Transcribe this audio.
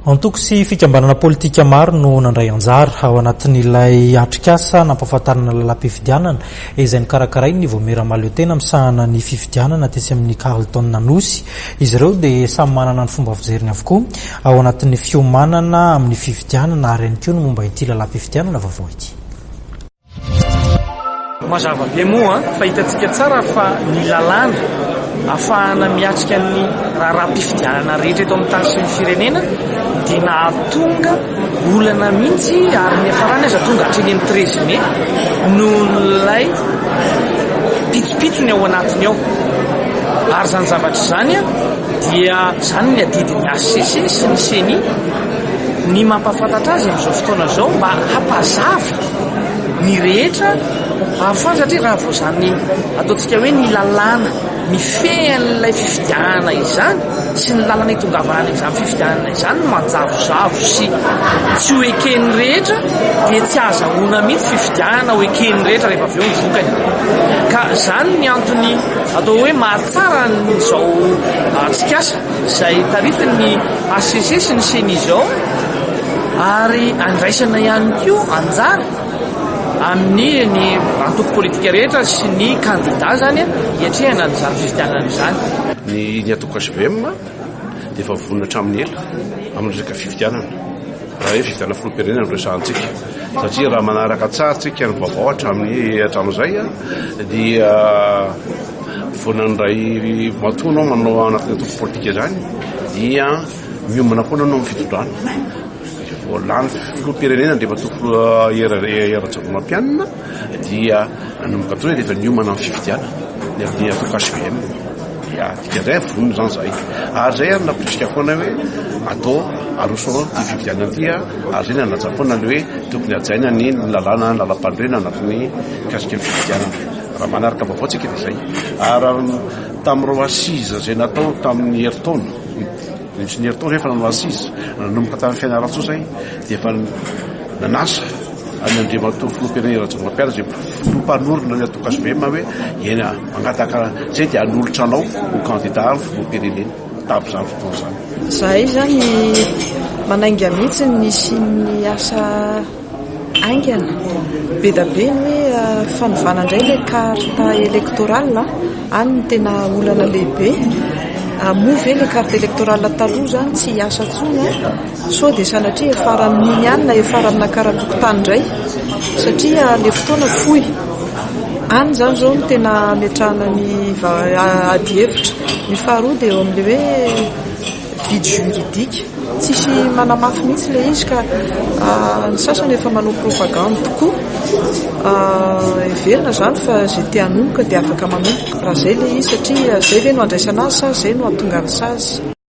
Antoko sy fikambanana politika maro no nandray anjara ao anatin'ilay atrikasa nampahafantarana lalam-pifidianana izay nikarakarainy ny Voamera Mahaleo-tena misahana ny fifidianana tesy amin'ny Carleton Nanosy. Izy ireo dia samy manana ny fomba fijeriny avokoa ao anatin'ny fiomanana amin'ny fifidianana ary ihany koa ny momba ity lalam-pifidianana vaovao ity. Mazava be moa fa hitantsika tsara fa ny lalàna ahafahana miatrika ny raharaham-pifidianana rehetra eto amin'ny tany sy ny firenena dia nahatonga olana mihitsy ary ny hafarany aza tonga hatreny amin'ny 13 Mai nohon'ilay pitsopitsony ao anatiny ao. Ary zany zavatra izany dia zany ny adidin'ny ACC sy ny CENI ny mampafantatra azy amin'izao fotoana izao mba hampazava ny rehetra ahafahana, satria raha vao zany ataontsika hoe ny lalàna mifehan'ilay fifidianana izany sy ny lalàna hitongavana izany fifidianana izany manjavozavo sy tsy ho eken'ny rehetra dia tsy azahoana mihitsy fifidianana ho eken'ny rehetra rehefa avy eo ny vokany. Ka zany ny antony atao hoe mahatsara n'izao atsikasa izay taritin'ny ACC sy ny CENI izao, ary andraisana ihany koa anjara amin'ny ny antoko politika rehetra sy ny kandida zany hiatrehana n'izany fifidianana izany. Ny atoko HVM dia efa vonona hatramin'ny ela amin'ny resaka fifidianana, raha hoe fifidianana filoham-pirenena no resahantsika, satria raha manaraka tsara tsika ny vaovao hatramin'izay dia vonan'iray matoana manao anatin'ny atoko politika izany dia miomana koa nanao amin'ny fitondrana. Lany filoham-pirenena dia matoko era-tsaboana-pianina dia nanomboka toy dia efa niomana amin'ny fifidianana ny atoko HVM dia tika izay vonona izany izay. Ary izay napirisika foana hoe atao aroso ty fifidianana ty ary izay nanatsafoana le hoe tokony hajaina ny lalàna lalam-pandroena anatin'ny kasika ny fifidianana. Raha manaraka vaovao tsika dia izay. Ary tamin'ireo asiza izay natao tamin'ny heritaona, misy ny heritaona efa nanao asiza nanomboka tamin'ny Fianarantsoa izay dia efa nanasa any Andriamatoa filoham-pirenena Rajaomampianatra izay filoham-panorona ny atoko HVM hoe ena mangataka izay dia hanolotra anao ho kandida filoham-pirenena tamin'izany fotoana izany. Zahay zany manainga mihitsy ny sy ny asa aingana be da be ny hoe fanovana indray ilay carte électorale any ny tena olana lehibe. Movy ilay carte électorale taloha zany tsy hiasa intsony sao dia sanatria efaran'iny ihany na efaran'ny nakaratoko tany indray, satria ilay fotoana fohy any zany zao no tena ametrahana ny ady hevitra. Ny faharoa dia eo amin'ilay hoe vide juridika, tsisy manamafy mihitsy ilay izy ka ny sasany efa manao propagande tokoa. Everina zany fa izay te hanomboka dia afaka manomboka raha izay ilay izy, satria izay ve no andraisana azy sa izay no hahatonga ny sazy.